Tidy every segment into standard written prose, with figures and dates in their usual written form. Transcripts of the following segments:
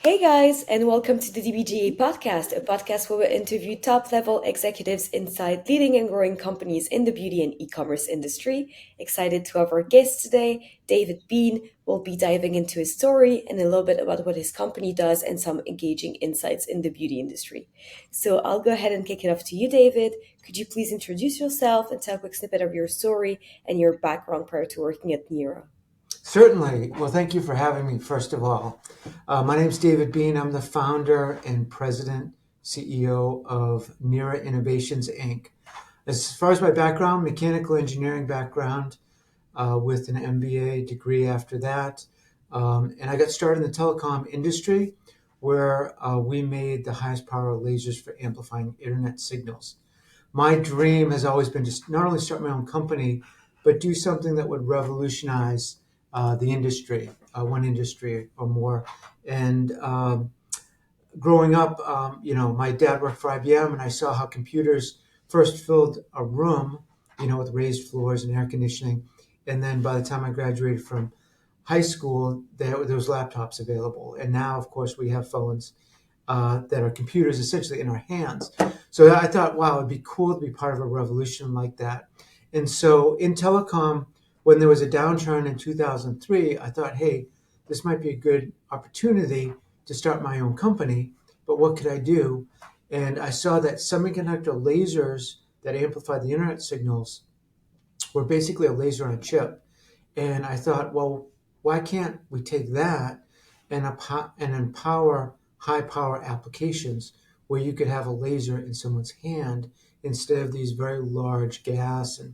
Hey guys, and welcome to the DBGA podcast, a podcast where we interview top level executives inside leading and growing companies in the beauty and e commerce industry. Excited to have our guest today, David Bean. We'll be diving into his story and a little bit about what his company does and some engaging insights in the beauty industry. So I'll go ahead and kick it off to you, David. Could you please introduce yourself and tell a quick snippet of your story and your background prior to working at NIRA? Certainly. Well, thank you for having me, first of all. My name's David Bean. I'm the founder and president, CEO of NIRA Innovations, Inc. As far as my background, mechanical engineering background with an MBA degree after that. And I got started in the telecom industry where we made the highest power lasers for amplifying internet signals. My dream has always been to not only start my own company, but do something that would revolutionize the industry, one industry or more. And growing up, my dad worked for IBM, and I saw how computers first filled a room, with raised floors and air conditioning. And then by the time I graduated from high school, there was laptops available. And now, of course, we have phones that are computers essentially in our hands. So I thought, wow, it'd be cool to be part of a revolution like that. And so in telecom, when there was a downturn in 2003, I thought, hey, this might be a good opportunity to start my own company. But what could I do? And I saw that semiconductor lasers that amplify the internet signals were basically a laser on a chip. And I thought, well, why can't we take that and empower high power applications where you could have a laser in someone's hand instead of these very large gas and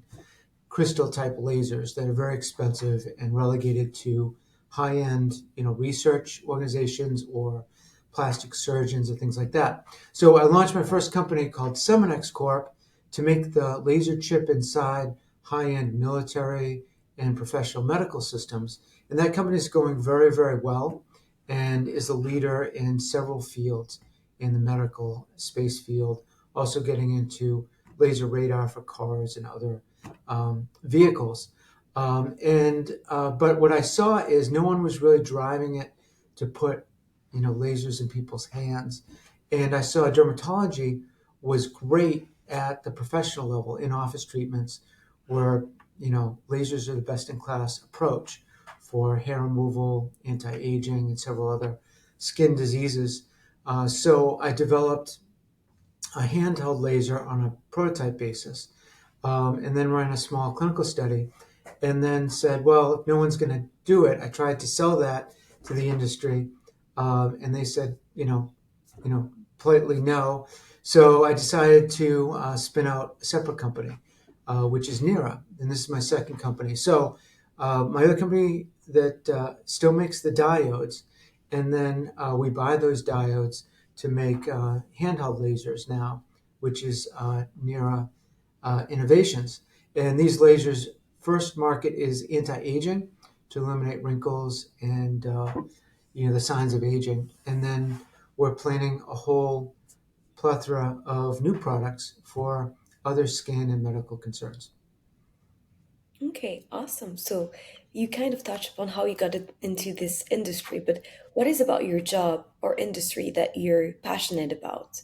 crystal type lasers that are very expensive and relegated to high end, research organizations or plastic surgeons and things like that. So I launched my first company called Seminex Corp to make the laser chip inside high end military and professional medical systems. And that company is going very, very well and is a leader in several fields in the medical space field, also getting into laser radar for cars and other vehicles. But what I saw is no one was really driving it to put, lasers in people's hands. And I saw dermatology was great at the professional level in office treatments where, lasers are the best in class approach for hair removal, anti-aging, and several other skin diseases. So I developed a handheld laser on a prototype basis, and then ran a small clinical study, and then said, well, if no one's going to do it, I tried to sell that to the industry, and they said, politely no. So I decided to spin out a separate company, which is NIRA, and this is my second company. So my other company that still makes the diodes, and then we buy those diodes to make handheld lasers now, which is NIRA Innovations. And these lasers' first market is anti-aging to eliminate wrinkles and the signs of aging. And then we're planning a whole plethora of new products for other skin and medical concerns. Okay, awesome. So you kind of touched upon how you got into this industry, but what is about your job or industry that you're passionate about?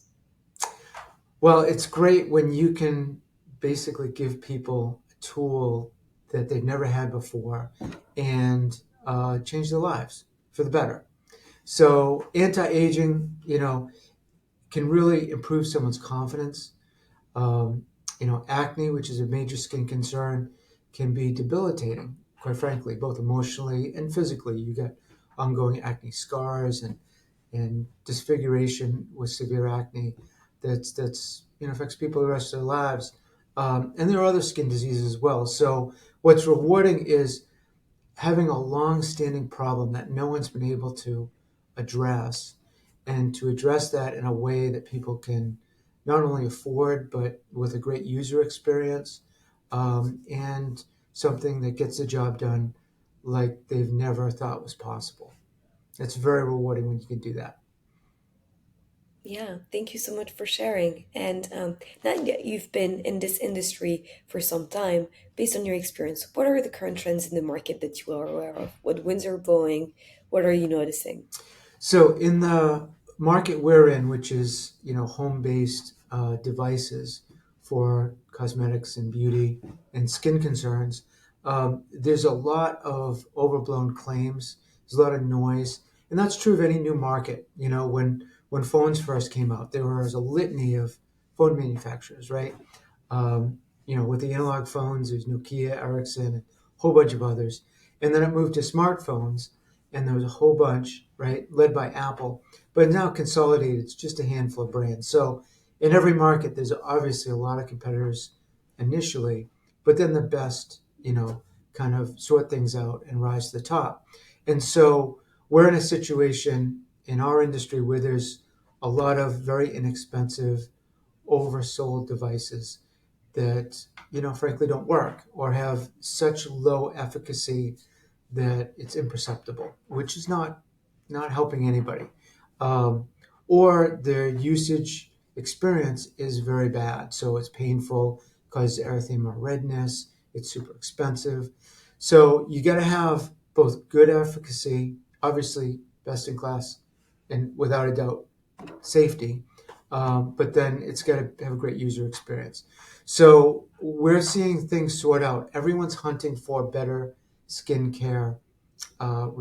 Well, it's great when you can basically give people a tool that they've never had before and change their lives for the better. So anti-aging, can really improve someone's confidence. Acne, which is a major skin concern, can be debilitating, quite frankly, both emotionally and physically. You get ongoing acne scars and disfiguration with severe acne that's affects people the rest of their lives. And there are other skin diseases as well. So what's rewarding is having a long-standing problem that no one's been able to address, and to address that in a way that people can not only afford but with a great user experience, and something that gets the job done like they've never thought was possible. It's very rewarding when you can do that. Yeah, thank you so much for sharing. And now that you've been in this industry for some time, based on your experience, what are the current trends in the market that you are aware of? What winds are blowing? What are you noticing? So in the market we're in, which is home-based devices for cosmetics and beauty and skin concerns, there's a lot of overblown claims. There's a lot of noise, and that's true of any new market. When phones first came out, there was a litany of phone manufacturers, right? With the analog phones, there's Nokia, Ericsson, a whole bunch of others, and then it moved to smartphones and there was a whole bunch, right, led by Apple. But now consolidated, it's just a handful of brands. So in every market, there's obviously a lot of competitors initially, but then the best, kind of sort things out and rise to the top. And so we're in a situation in our industry where there's a lot of very inexpensive, oversold devices that, frankly don't work or have such low efficacy that it's imperceptible, which is not helping anybody. Um, or their usage experience is very bad, so it's painful, causes erythema redness. It's super expensive. So you got to have both good efficacy, obviously best in class, and without a doubt safety, but then it's got to have a great user experience. So we're seeing things sort out. Everyone's hunting for better skincare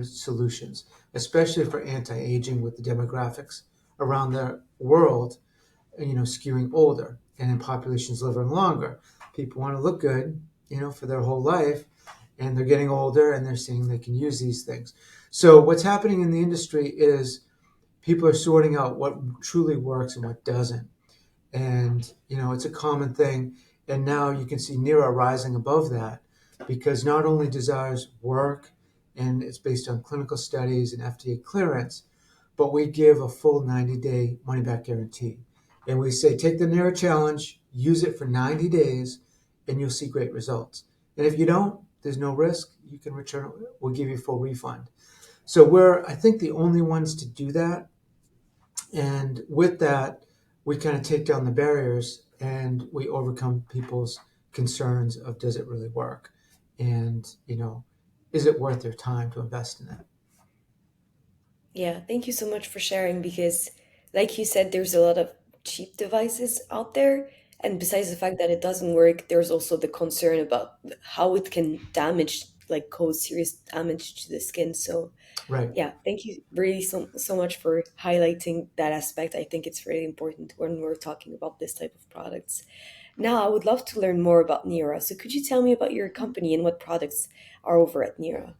solutions, especially for anti-aging with the demographics around the world, skewing older and in populations living longer. People want to look good, for their whole life, and they're getting older and they're seeing they can use these things. So what's happening in the industry is people are sorting out what truly works and what doesn't. And, it's a common thing. And now you can see NIRA rising above that because not only does ours work and it's based on clinical studies and FDA clearance, but we give a full 90-day money back guarantee. And we say, take the NIRA challenge, use it for 90 days, and you'll see great results. And if you don't, there's no risk. You can return it. We'll give you a full refund. So we're, I think, the only ones to do that. And with that, we kind of take down the barriers and we overcome people's concerns of does it really work? And, is it worth their time to invest in it? Yeah, thank you so much for sharing because, like you said, there's a lot of cheap devices out there. And besides the fact that it doesn't work, there's also the concern about how it can damage, like cause serious damage to the skin. So, Right. yeah, thank you really so much for highlighting that aspect. I think it's really important when we're talking about this type of products. Now, I would love to learn more about NIRA. So, could you tell me about your company and what products are over at NIRA?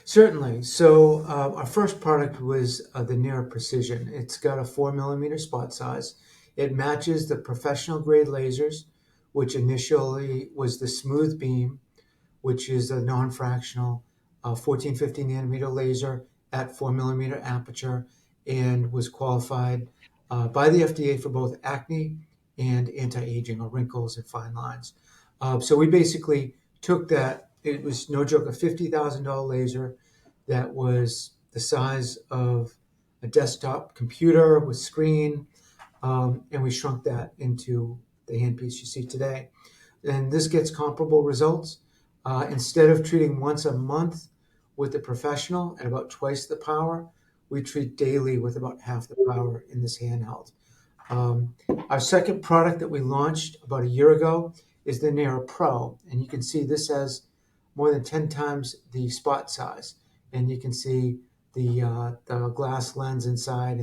Certainly. So our first product was the NIRA Precision. It's got a 4 millimeter spot size. It matches the professional grade lasers, which initially was the smooth beam, which is a non-fractional 1450 nanometer laser at 4 millimeter aperture and was qualified by the FDA for both acne and anti-aging or wrinkles and fine lines. So we basically took that. It was no joke, a $50,000 laser that was the size of a desktop computer with screen, and we shrunk that into the handpiece you see today. And this gets comparable results. Instead of treating once a month with the professional at about twice the power, we treat daily with about half the power in this handheld. Um, our second product that we launched about a year ago is the NIRA Pro, and you can see this has more than 10 times the spot size, and you can see the glass lens inside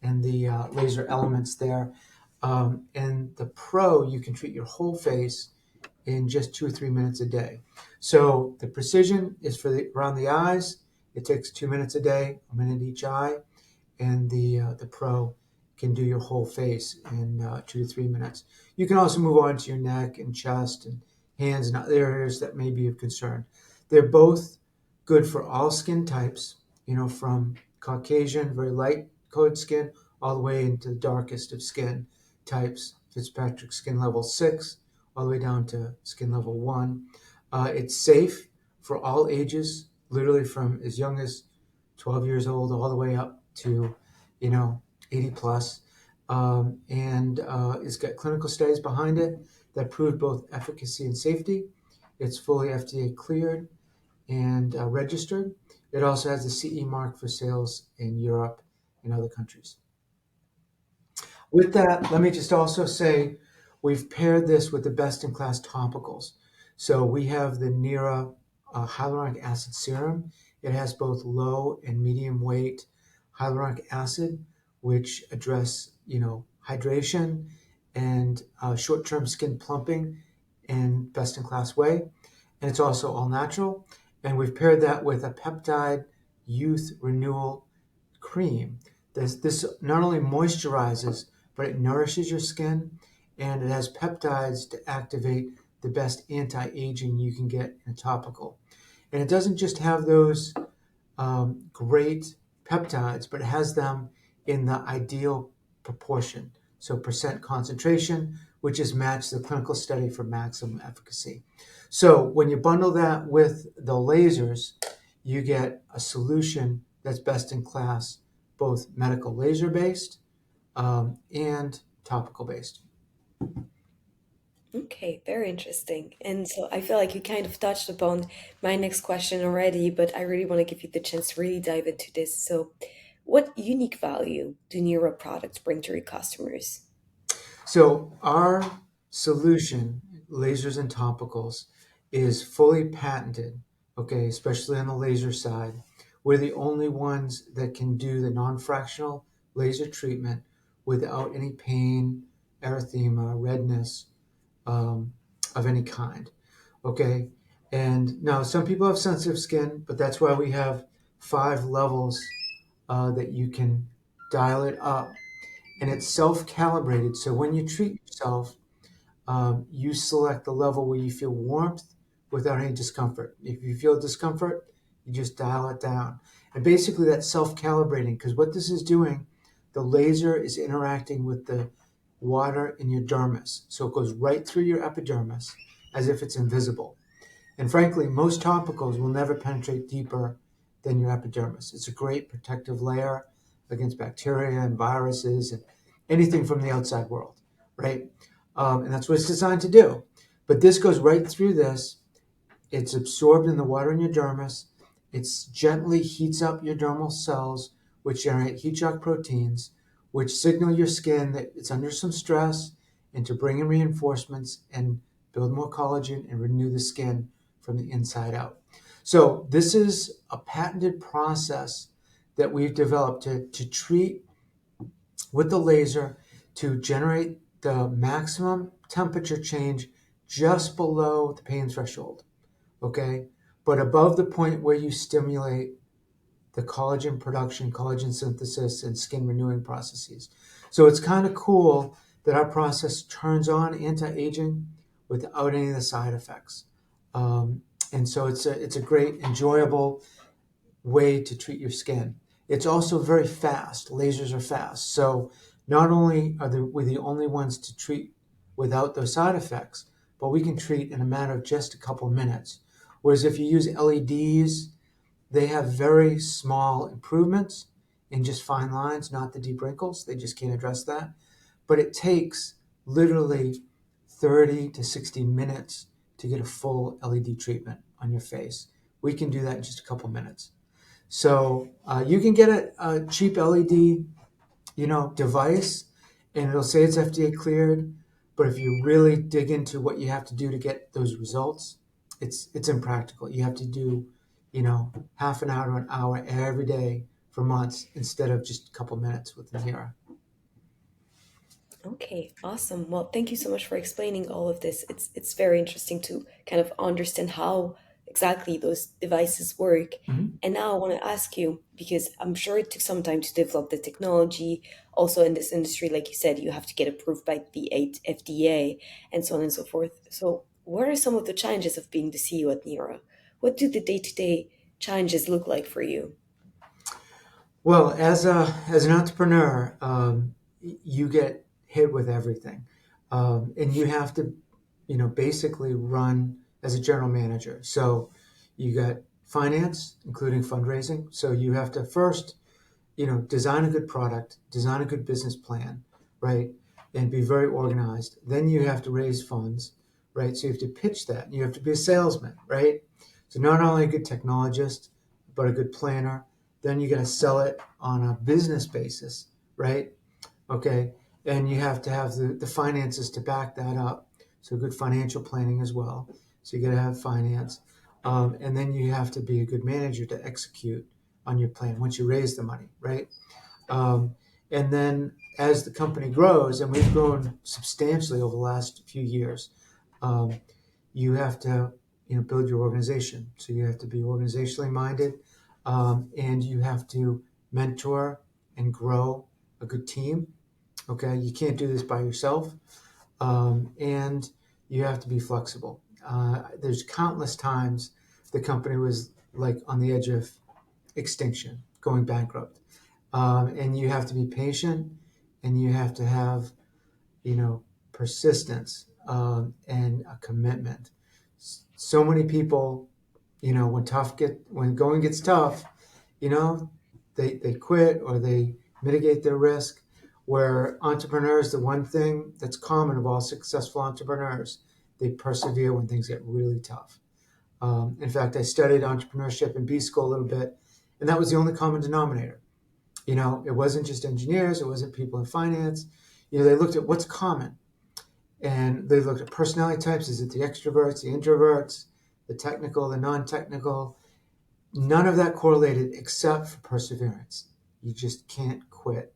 and the laser elements there. And the Pro, you can treat your whole face in just 2 or 3 minutes a day. So the precision is for around the eyes. It takes 2 minutes a day, a minute each eye, and the Pro can do your whole face in 2 to 3 minutes. You can also move on to your neck and chest and hands and other areas that may be of concern. They're both good for all skin types, from Caucasian, very light colored skin, all the way into the darkest of skin types, Fitzpatrick skin level 6, all the way down to skin level 1. It's safe for all ages, literally from as young as 12 years old all the way up to, you know, 80 plus. And it's got clinical studies behind it that proved both efficacy and safety. It's fully FDA cleared and registered. It also has the CE mark for sales in Europe in other countries. With that, let me just also say we've paired this with the best-in-class topicals. So we have the NIRA hyaluronic acid serum. It has both low and medium weight hyaluronic acid, which address, hydration and short-term skin plumping in best-in-class way. And it's also all natural. And we've paired that with a peptide youth renewal cream. This not only moisturizes, but it nourishes your skin, and it has peptides to activate the best anti-aging you can get in a topical. And it doesn't just have those great peptides, but it has them in the ideal proportion. So percent concentration, which is matched the clinical study for maximum efficacy. So when you bundle that with the lasers, you get a solution that's best in class, both medical laser based and topical based. Okay, very interesting. And so I feel like you kind of touched upon my next question already, but I really want to give you the chance to really dive into this. So, what unique value do Neuro products bring to your customers? So our solution, lasers and topicals, is fully patented, okay, especially on the laser side. We're the only ones that can do the non-fractional laser treatment without any pain, erythema, redness of any kind, okay? And now some people have sensitive skin, but that's why we have 5 levels that you can dial it up, and it's self-calibrated. So when you treat yourself, you select the level where you feel warmth without any discomfort. If you feel discomfort, you just dial it down. And basically that's self-calibrating, because what this is doing, the laser is interacting with the water in your dermis. So it goes right through your epidermis as if it's invisible. And frankly, most topicals will never penetrate deeper than your epidermis. It's a great protective layer against bacteria and viruses and anything from the outside world, right? And that's what it's designed to do. But this goes right through this. It's absorbed in the water in your dermis. It gently heats up your dermal cells, which generate heat shock proteins, which signal your skin that it's under some stress and to bring in reinforcements and build more collagen and renew the skin from the inside out. So this is a patented process that we've developed to treat with the laser to generate the maximum temperature change just below the pain threshold, okay? But above the point where you stimulate the collagen production, collagen synthesis, and skin renewing processes. So it's kind of cool that our process turns on anti-aging without any of the side effects. Um, and so it's a great, enjoyable way to treat your skin. It's also very fast. Lasers are fast. So not only we the only ones to treat without those side effects, but we can treat in a matter of just a couple minutes. Whereas if you use LEDs, they have very small improvements in just fine lines, not the deep wrinkles. They just can't address that. But it takes literally 30 to 60 minutes to get a full LED treatment on your face. We can do that in just a couple minutes. So you can get a cheap LED, device, and it'll say it's FDA cleared. But if you really dig into what you have to do to get those results, it's impractical. You have to do, half an hour to an hour every day for months instead of just a couple minutes with the Nira. Okay, awesome. Well, thank you so much for explaining all of this. It's very interesting to kind of understand how exactly those devices work. Mhm. And now I want to ask you, because I'm sure it took some time to develop the technology. Also in this industry, like you said, you have to get approved by the FDA and so on and so forth. So what are some of the challenges of being the CEO at Nira? What do the day-to-day challenges look like for you? Well, as an entrepreneur, you get hit with everything, and you have to, basically run as a general manager. So you got finance, including fundraising. So you have to first, design a good product, design a good business plan, right, and be very organized. Then you have to raise funds, right. So you have to pitch that. You have to be a salesman, right. So not only a good technologist, but a good planner Then you got to sell it on a business basis, right? Okay. And you have to have the finances to back that up. So good financial planning as well. So you got to have finance. And then you have to be a good manager to execute on your plan once you raise the money, right? Um, and then as the company grows, and we've grown substantially over the last few years, um, you have to build your organization. So you have to be organizationally minded, and you have to mentor and grow a good team. Okay, you can't do this by yourself, and you have to be flexible. There's countless times the company was like on the edge of extinction, going bankrupt, and you have to be patient, and you have to have persistence, and a commitment. So many people, when going gets tough, you know, they quit or they mitigate their risk. Where entrepreneurs, the one thing that's common of all successful entrepreneurs, they persevere when things get really tough. In fact, I studied entrepreneurship in B school a little bit, and that was the only common denominator. It wasn't just engineers, it wasn't people in finance. They looked at what's common, and they looked at personality types. Is it the extroverts, the introverts, the technical, the non-technical? None of that correlated except for perseverance. You just can't quit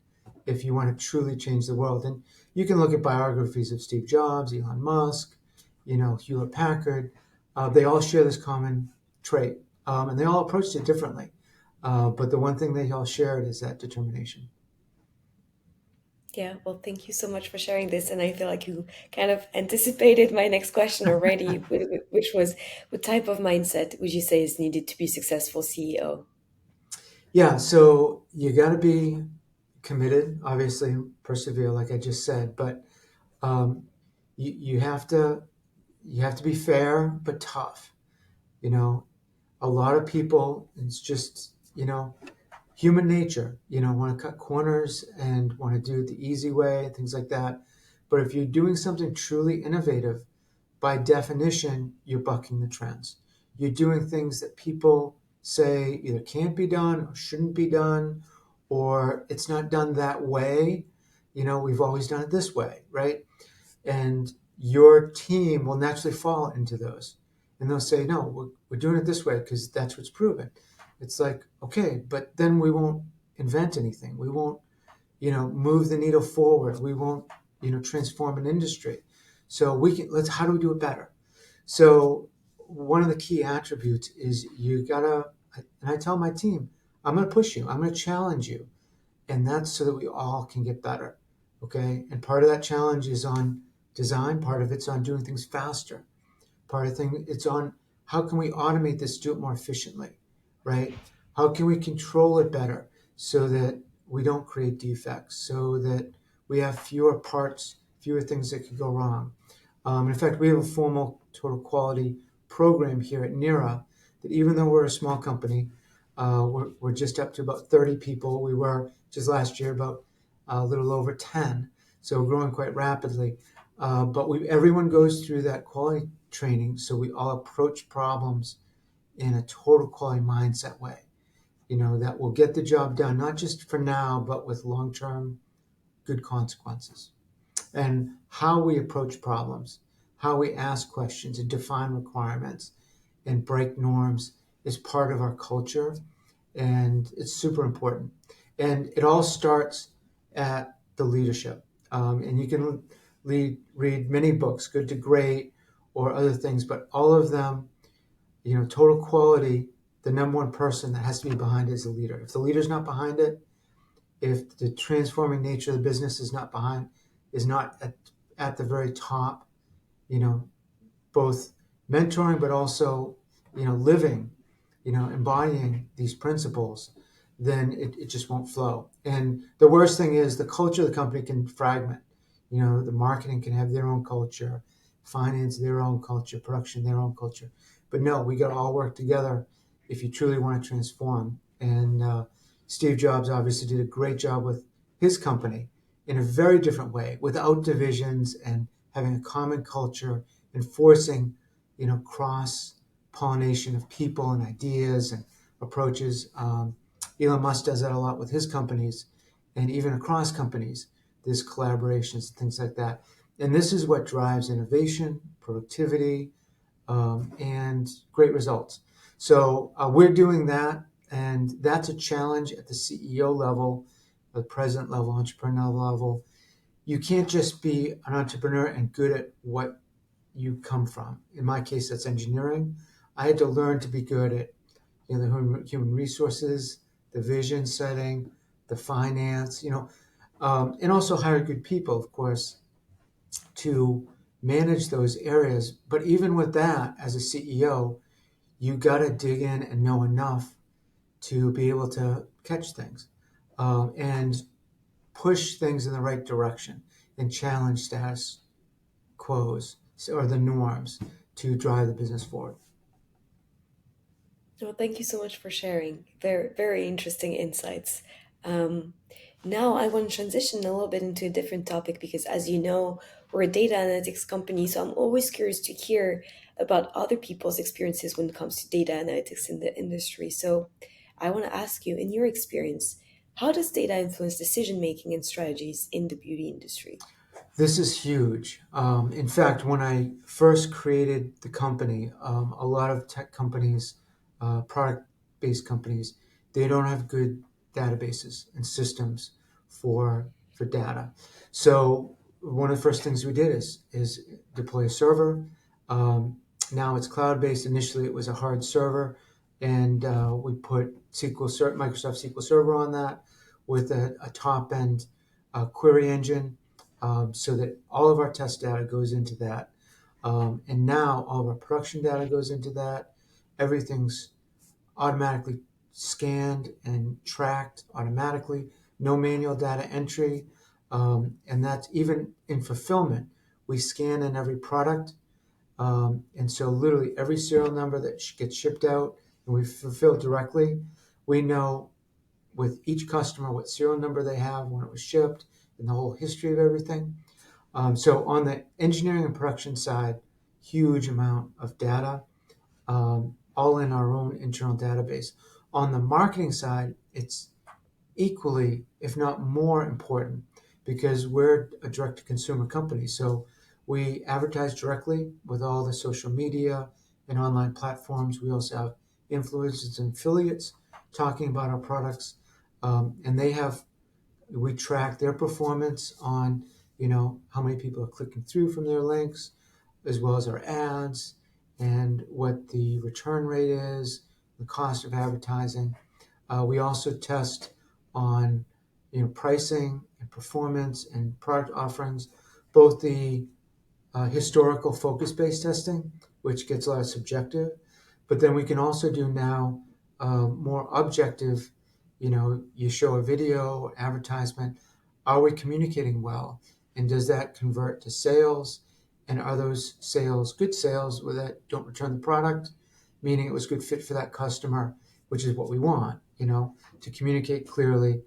if you want to truly change the world. And you can look at biographies of Steve Jobs, Elon Musk, Hewlett Packard. They all share this common trait, and they all approached it differently. But the one thing they all shared is that determination. Yeah, well, thank you so much for sharing this. And I feel like you kind of anticipated my next question already, which was, what type of mindset would you say is needed to be a successful CEO? Yeah, so you got to be committed, obviously, persevere, like I just said, but um, you have to be fair but tough. You know, a lot of people, it's just human nature. Want to cut corners and want to do it the easy way, things like that. But if you're doing something truly innovative, by definition, you're bucking the trends. You're doing things that people say either can't be done or shouldn't be done, or it's not done that way. We've always done it this way, right? And your team will naturally fall into those. And they'll say, no, we're doing it this way because that's what's proven. It's like, okay, but then we won't invent anything. We won't, move the needle forward. We won't, transform an industry. So how do we do it better? So one of the key attributes is you gotta, and I tell my team, I'm gonna push you, I'm gonna challenge you. And that's so that we all can get better. Okay. And part of that challenge is on design, part of it's on doing things faster. Part of the thing it's on how can we automate this, do it more efficiently, right? How can we control it better so that we don't create defects, so that we have fewer parts, fewer things that could go wrong. In fact, we have a formal total quality program here at NIRA that even though we're a small company, we're just up to about 30 people. We were just last year about a little over 10, so we're growing quite rapidly. But everyone goes through that quality training, so we all approach problems in a total quality mindset way. That will get the job done, not just for now, but with long-term good consequences. And how we approach problems, how we ask questions and define requirements and break norms is part of our culture, and it's super important. And it all starts at the leadership. And you can read many books, Good to Great, or other things, but all of them, total quality, the number one person that has to be behind it is the leader. If the leader's not behind it, if the transforming nature of the business is not at the very top, you know, both mentoring, but also, living, embodying these principles, then it just won't flow. And the worst thing is the culture of the company can fragment. The marketing can have their own culture, finance their own culture, production their own culture. But no, we got to all work together if you truly want to transform. And Steve Jobs obviously did a great job with his company in a very different way, without divisions and having a common culture, enforcing, cross pollination of people and ideas and approaches. Elon Musk does that a lot with his companies, and even across companies, there's collaborations and things like that. And this is what drives innovation, productivity, and great results. So we're doing that, and that's a challenge at the CEO level, the president level, entrepreneur level. You can't just be an entrepreneur and good at what you come from. In my case, that's engineering. I had to learn to be good at the human resources, the vision setting, the finance, and also hire good people, of course, to manage those areas. But even with that, as a CEO, you got to dig in and know enough to be able to catch things and push things in the right direction and challenge status quos or the norms to drive the business forward. Well, thank you so much for sharing. Very, very interesting insights. Um, Now I want to transition a little bit into a different topic because, as you know, we're a data analytics company. So I'm always curious to hear about other people's experiences when it comes to data analytics in the industry. So I want to ask you, in your experience, how does data influence decision making and strategies in the beauty industry? This is huge. In fact, when I first created the company, a lot of tech companies, product-based companies, they don't have good databases and systems for data. So one of the first things we did is deploy a server. Um, Now it's cloud-based. Initially, it was a hard server, and we put Microsoft SQL Server on that with a top-end query engine so that all of our test data goes into that. And now all of our production data goes into that. Everything's automatically scanned and tracked automatically, no manual data entry. And that's even in fulfillment. We scan in every product. And so literally every serial number that gets shipped out and we fulfill directly, we know with each customer what serial number they have, when it was shipped, and the whole history of everything. So on the engineering and production side, huge amount of data, all in our own internal database. On the marketing side, it's equally, if not more important, because we're a direct-to-consumer company. So we advertise directly with all the social media and online platforms. We also have influencers and affiliates talking about our products, and we track their performance on how many people are clicking through from their links, as well as our ads and what the return rate is, the cost of advertising. We also test on pricing and performance and product offerings, both the historical focus-based testing, which gets a lot of subjective, but then we can also do now more objective. You show a video or advertisement. Are we communicating well? And does that convert to sales? And are those sales good sales where that don't return the product, meaning it was a good fit for that customer, which is what we want, to communicate clearly,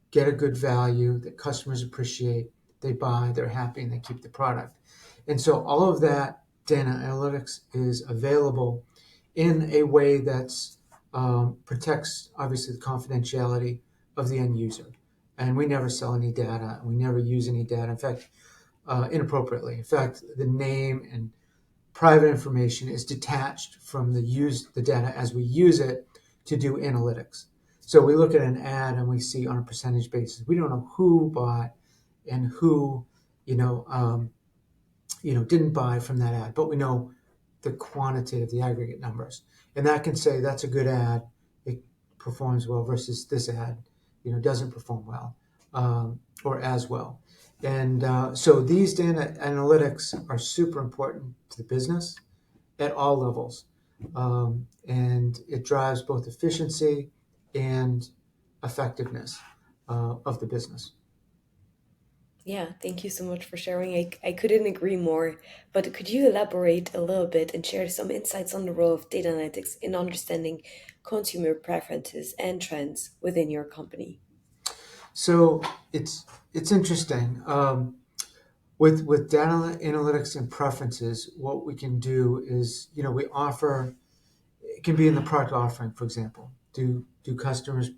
get a good value that customers appreciate, they buy, they're happy, and they keep the product. And so all of that data analytics is available in a way that's protects obviously the confidentiality of the end user. And we never sell any data, and we never use any data. In fact, inappropriately. In fact, the name and private information is detached from the data as we use it to do analytics. So we look at an ad and we see on a percentage basis. We don't know who bought and who, you know, um, didn't buy from that ad, but we know the quantitative, the aggregate numbers, and that can say that's a good ad. It performs well versus this ad, doesn't perform well or as well. And so these data analytics are super important to the business at all levels, and it drives both efficiency and effectiveness of the business. Yeah, thank you so much for sharing. I couldn't agree more. But could you elaborate a little bit and share some insights on the role of data analytics in understanding consumer preferences and trends within your company? So it's interesting. With data analytics and preferences, what we can do is, we offer, it can be in the product offering, for example. Do do customers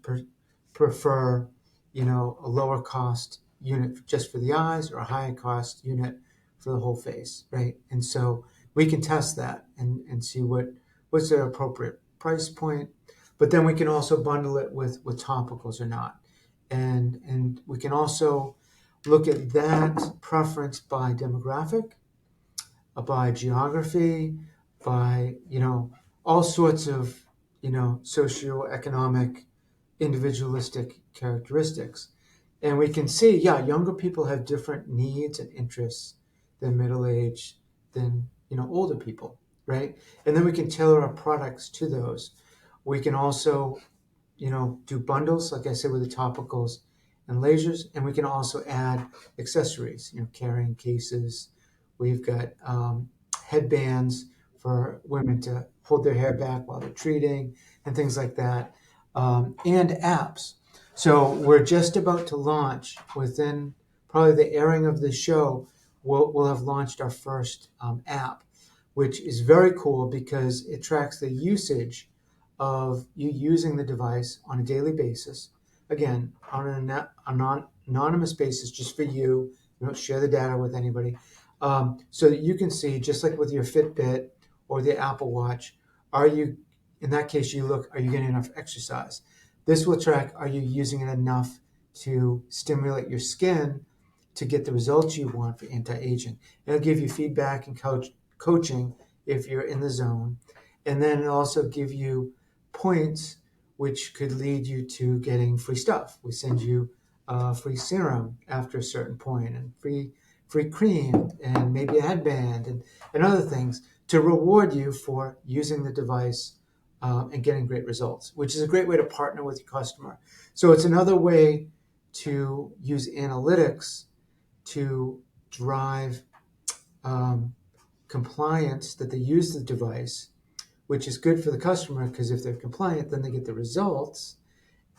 prefer, a lower cost unit just for the eyes or a high cost unit for the whole face, right? And so we can test that and see what's the appropriate price point. But then we can also bundle it with topicals or not. And we can also look at that preference by demographic, by geography, by all sorts of socioeconomic, individualistic characteristics, and we can see, yeah, younger people have different needs and interests than middle age, than older people, right? And then we can tailor our products to those. We can also do bundles, like I said, with the topicals and lasers, and we can also add accessories, carrying cases. We've got headbands for women to hold their hair back while they're treating, and things like that, and apps. So we're just about to launch within probably the airing of the show. We'll have launched our first app, which is very cool because it tracks the usage of you using the device on a daily basis. Again, on an anonymous basis, just for you. You don't share the data with anybody. So that you can see, just like with your Fitbit or the Apple Watch, are you, in that case, are you getting enough exercise? This will track, are you using it enough to stimulate your skin to get the results you want for anti-aging? It'll give you feedback and coaching if you're in the zone. And then it'll also give you points which could lead you to getting free stuff. We send you a free serum after a certain point, and free cream, and maybe a headband, and other things to reward you for using the device and getting great results, which is a great way to partner with your customer. So it's another way to use analytics to drive compliance, that they use the device, which is good for the customer, because if they're compliant, then they get the results,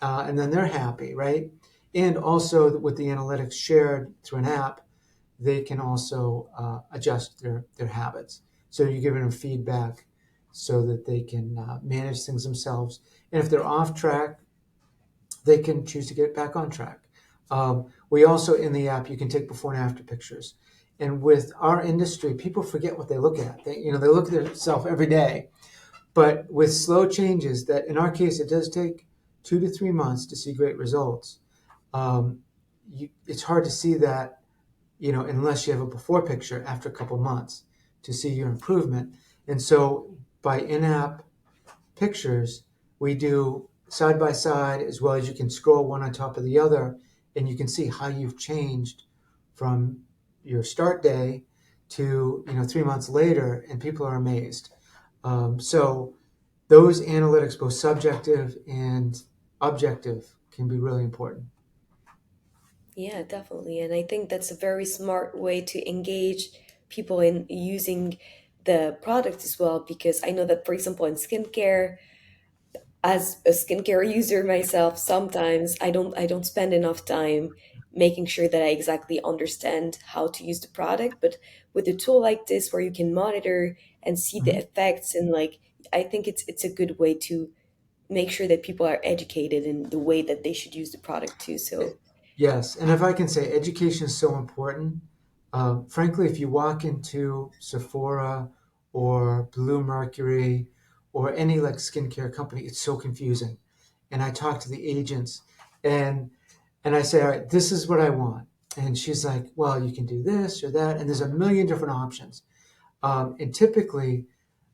and then they're happy, right? And also with the analytics shared through an app, they can also adjust their habits. So you're giving them feedback so that they can manage things themselves. And if they're off track, they can choose to get back on track. We also, in the app, you can take before and after pictures. And with our industry, people forget what they look at. They look at themselves every day. But with slow changes, that in our case, it does take 2 to 3 months to see great results. It's hard to see that, unless you have a before picture after a couple months to see your improvement. And so by in-app pictures, we do side by side, as well as you can scroll one on top of the other, and you can see how you've changed from your start day to 3 months later, and people are amazed. So those analytics, both subjective and objective, can be really important. Yeah, definitely. And I think that's a very smart way to engage people in using the product as well, because I know that, for example, in skincare, as a skincare user myself, sometimes I don't spend enough time making sure that I exactly understand how to use the product. But with a tool like this, where you can monitor and see the Mhm. effects, and like, I think it's a good way to make sure that people are educated in the way that they should use the product too. So Yes, and if I can say, education is so important. Frankly, if you walk into Sephora or Blue Mercury or any like skincare company, it's so confusing. And I talk to the agents, and I say, all right, this is what I want. And she's like, well, you can do this or that, and there's a million different options. And typically,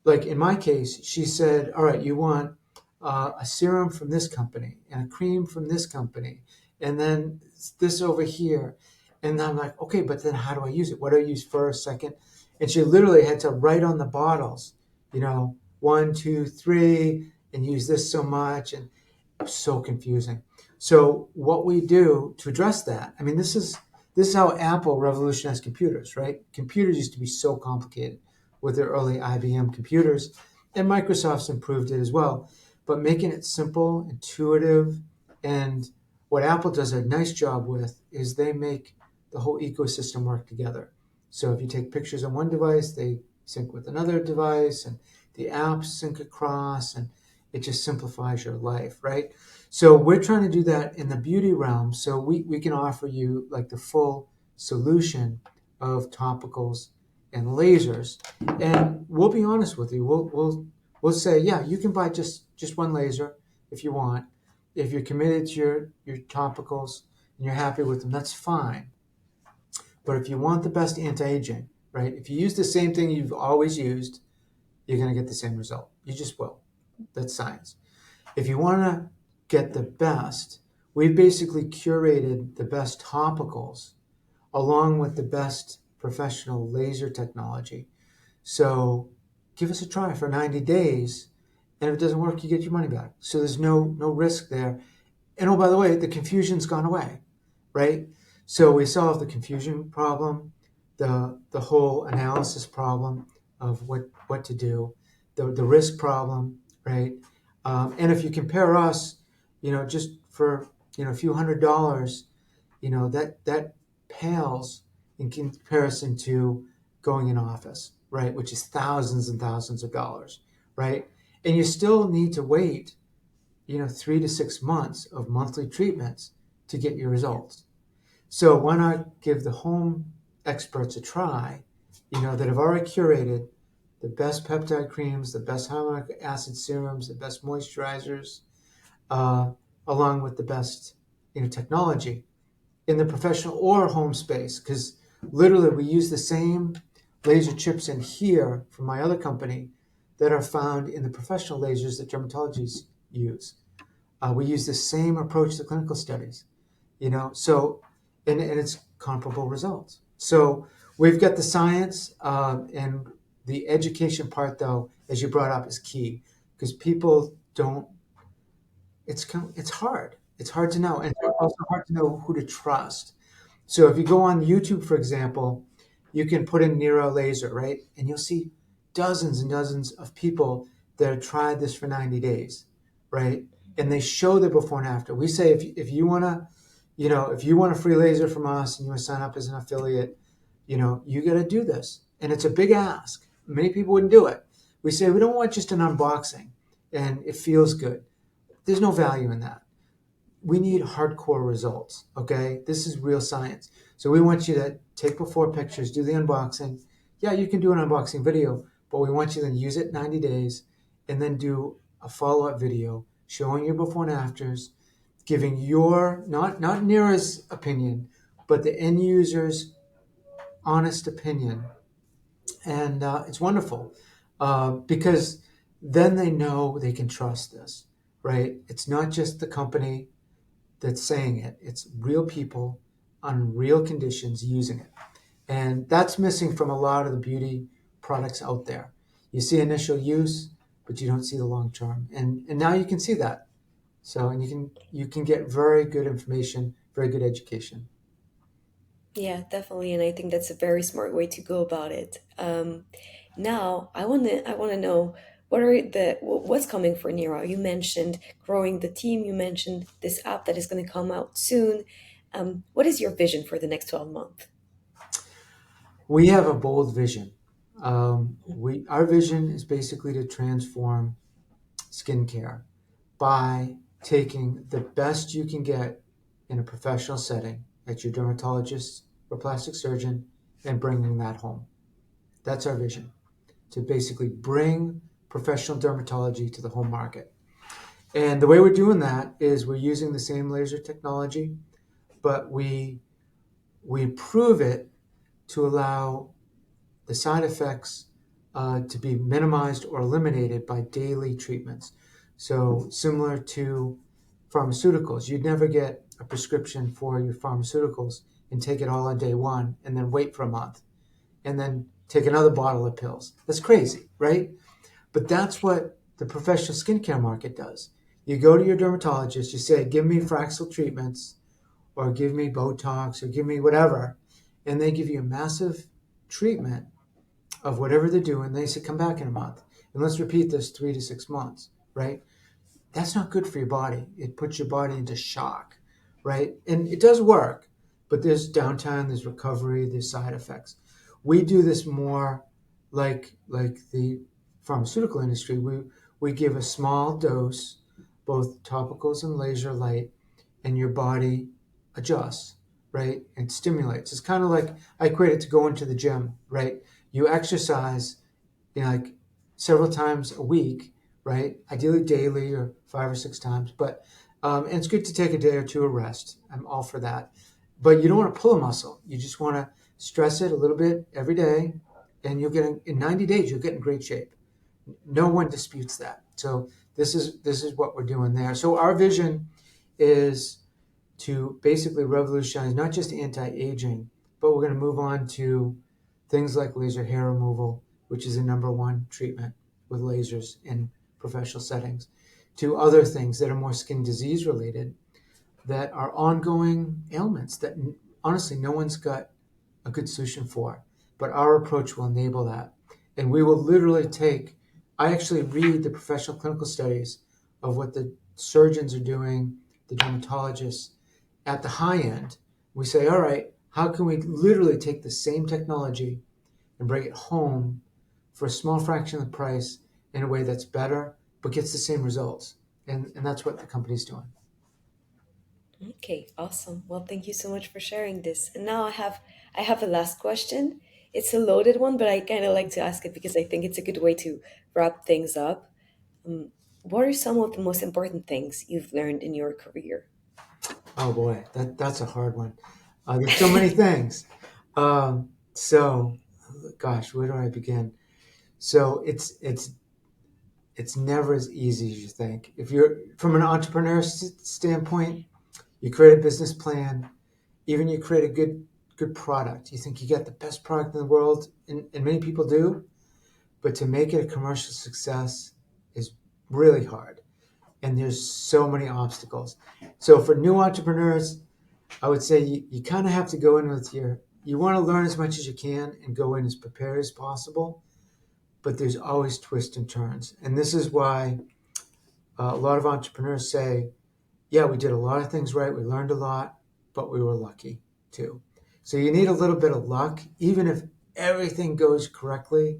like in my case, she said, all right, you want a serum from this company and a cream from this company, and then this over here. And I'm like, okay, but then how do I use it? What do I use first, second? And she literally had to write on the bottles, 1, 2, 3, and use this so much. And so confusing. So what we do to address that, I mean, this is how Apple revolutionized computers, right? Computers used to be so complicated with their early IBM computers, and Microsoft's improved it as well. But making it simple, intuitive, and what Apple does a nice job with is they make the whole ecosystem work together. So if you take pictures on one device, they sync with another device, and the apps sync across, and It just simplifies your life, right? So we're trying to do that in the beauty realm. So we can offer you like the full solution of topicals and lasers. And we'll be honest with you. We'll say, yeah, you can buy just one laser if you want. If you're committed to your topicals and you're happy with them, that's fine. But if you want the best anti-aging, right? If you use the same thing you've always used, you're going to get the same result. You just will. That's science. If you want to get the best, we've basically curated the best topicals along with the best professional laser technology. So give us a try for 90 days. And if it doesn't work, you get your money back. So there's no risk there. And oh, by the way, the confusion's gone away, right? So we solved the confusion problem, the whole analysis problem of what to do, the risk problem, right? And if you compare us, just for a few $100s, that pales in comparison to going in office, right? Which is thousands and thousands of dollars, right? And you still need to wait 3 to 6 months of monthly treatments to get your results. So why not give the home experts a try, that have already curated the best peptide creams, the best hyaluronic acid serums, the best moisturizers, uh, along with the best, technology in the professional or home space. Because literally we use the same laser chips in here from my other company that are found in the professional lasers that dermatologists use. We use the same approach to clinical studies, so, and it's comparable results. So we've got the science, and the education part, though, as you brought up, is key because people don't. It's hard. It's hard to know, and it's also hard to know who to trust. So if you go on YouTube, for example, you can put in NIRA laser, right? And you'll see dozens and dozens of people that have tried this for 90 days, right? And they show the before and after. We say if you want to, if you want a free laser from us and you want to sign up as an affiliate, you got to do this. And it's a big ask. Many people wouldn't do it. We say we don't want just an unboxing and it feels good. There's no value in that. We need hardcore results, okay? This is real science. So we want you to take before pictures, do the unboxing. Yeah, you can do an unboxing video, but we want you to use it 90 days and then do a follow-up video showing your before and afters, giving your, not NIRA's opinion, but the end user's honest opinion. And it's wonderful because then they know they can trust this, right? It's not just the company that's saying it. It's real people on real conditions using it. And that's missing from a lot of the beauty products out there. You see initial use, but you don't see the long term. And now you can see that. So, and you can get very good information, very good education. Yeah, definitely, and I think that's a very smart way to go about it. Now, I want to know what's coming for Nira. You mentioned growing the team. You mentioned this app that is going to come out soon. What is your vision for the next 12 months? We have a bold vision. Our vision is basically to transform skincare by taking the best you can get in a professional setting at your dermatologist or plastic surgeon and bringing that home. That's our vision, to basically bring professional dermatology to the home market. And the way we're doing that is we're using the same laser technology, but we improve it to allow the side effects to be minimized or eliminated by daily treatments. So similar to pharmaceuticals, you'd never get a prescription for your pharmaceuticals and take it all on day one and then wait for a month and then take another bottle of pills. That's crazy, right? But that's what the professional skincare market does. You go to your dermatologist, you say, give me Fraxel treatments or give me Botox or give me whatever. And they give you a massive treatment of whatever they're doing. They say, come back in a month. And let's repeat this 3 to 6 months, right? That's not good for your body. It puts your body into shock, right? And it does work, but there's downtime, there's recovery, there's side effects. We do this more like the pharmaceutical industry. We give a small dose, both topicals and laser light, and your body adjusts, right? It stimulates. It's kind of like I equate it to going to the gym, right? You exercise, like several times a week, right? Ideally daily or 5 or 6 times, but and it's good to take a day or two of rest. I'm all for that, but you don't want to pull a muscle. You just want to stress it a little bit every day, and you'll get in 90 days. You'll get in great shape. No one disputes that. So this is what we're doing there. So our vision is to basically revolutionize not just anti-aging, but we're going to move on to things like laser hair removal, which is the number one treatment with lasers in professional settings, to other things that are more skin disease related, that are ongoing ailments that honestly no one's got a good solution for. But our approach will enable that. And we will literally I actually read the professional clinical studies of what the surgeons are doing, the dermatologists at the high end. We say, all right, how can we literally take the same technology and bring it home for a small fraction of the price in a way that's better, but gets the same results? And that's what the company's doing. Okay, awesome. Well, thank you so much for sharing this. And now I have a last question. It's a loaded one, but I kind of like to ask it because I think it's a good way to wrap things up. What are some of the most important things you've learned in your career? Oh boy, that's a hard one. There's so many things. So, gosh, where do I begin? So it's never as easy as you think. If you're from an entrepreneur standpoint, you create a business plan, even you create a good product. You think you got the best product in the world, and many people do, but to make it a commercial success is really hard. And there's so many obstacles. So for new entrepreneurs, I would say you kind of have to go in with you want to learn as much as you can and go in as prepared as possible, but there's always twists and turns. And this is why a lot of entrepreneurs say, yeah, we did a lot of things right, we learned a lot, but we were lucky too. So you need a little bit of luck. Even if everything goes correctly,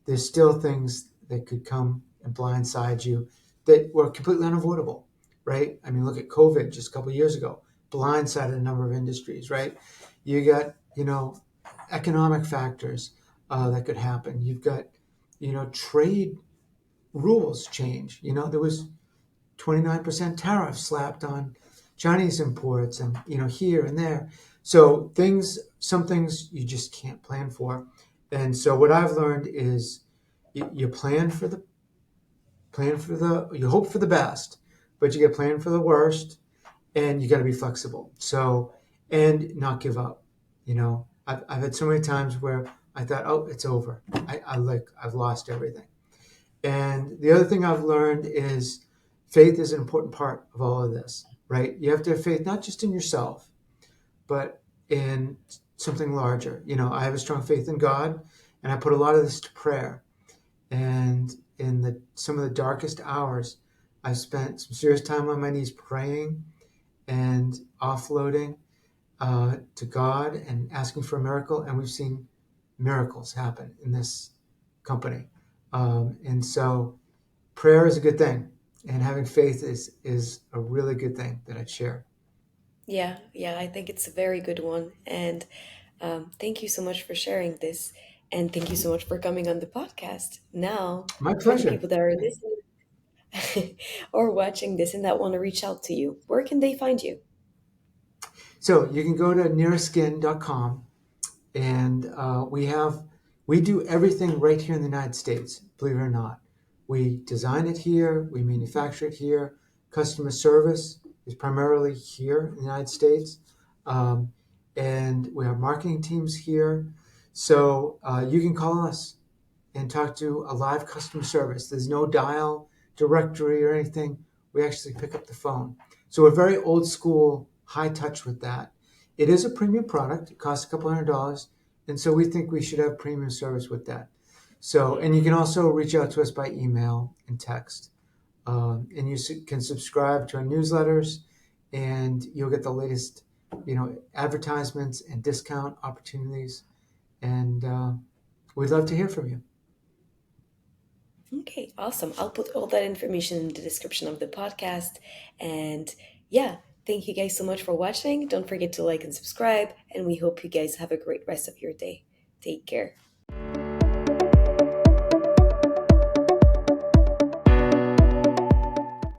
there's still things that could come and blindside you that were completely unavoidable, right? I mean, look at COVID just a couple of years ago, blindsided a number of industries, right? You got, economic factors that could happen. You've got, trade rules change. There was 29% tariff slapped on Chinese imports and, here and there. So some things you just can't plan for. And so what I've learned is you you hope for the best, but you got to plan for the worst, and you got to be flexible. So, and not give up. I've had so many times where I thought, oh, it's over. I've lost everything. And the other thing I've learned is faith is an important part of all of this, right? You have to have faith not just in yourself, but in something larger. I have a strong faith in God, and I put a lot of this to prayer. And in some of the darkest hours, I spent some serious time on my knees praying and offloading to God and asking for a miracle. And we've seen miracles happen in this company. And so prayer is a good thing, and having faith is a really good thing that I'd share. Yeah, yeah, I think it's a very good one. And thank you so much for sharing this. And thank you so much for coming on the podcast. Now, My for the pleasure. people that are listening or watching this and that want to reach out to you, where can they find you? So you can go to niraskin.com, and we do everything right here in the United States. Believe it or not, we design it here, we manufacture it here. Customer service is primarily here in the United States, um, and we have marketing teams here. So you can call us and talk to a live customer service. There's no dial directory or anything. We actually pick up the phone. So we're very old school, high touch with that. It is a premium product. It costs a couple $100, and so we think we should have premium service with that. So, and you can also reach out to us by email and text, and can subscribe to our newsletters, and you'll get the latest, advertisements and discount opportunities. And we'd love to hear from you. Okay, awesome. I'll put all that information in the description of the podcast. And yeah, thank you guys so much for watching. Don't forget to like and subscribe. And we hope you guys have a great rest of your day. Take care.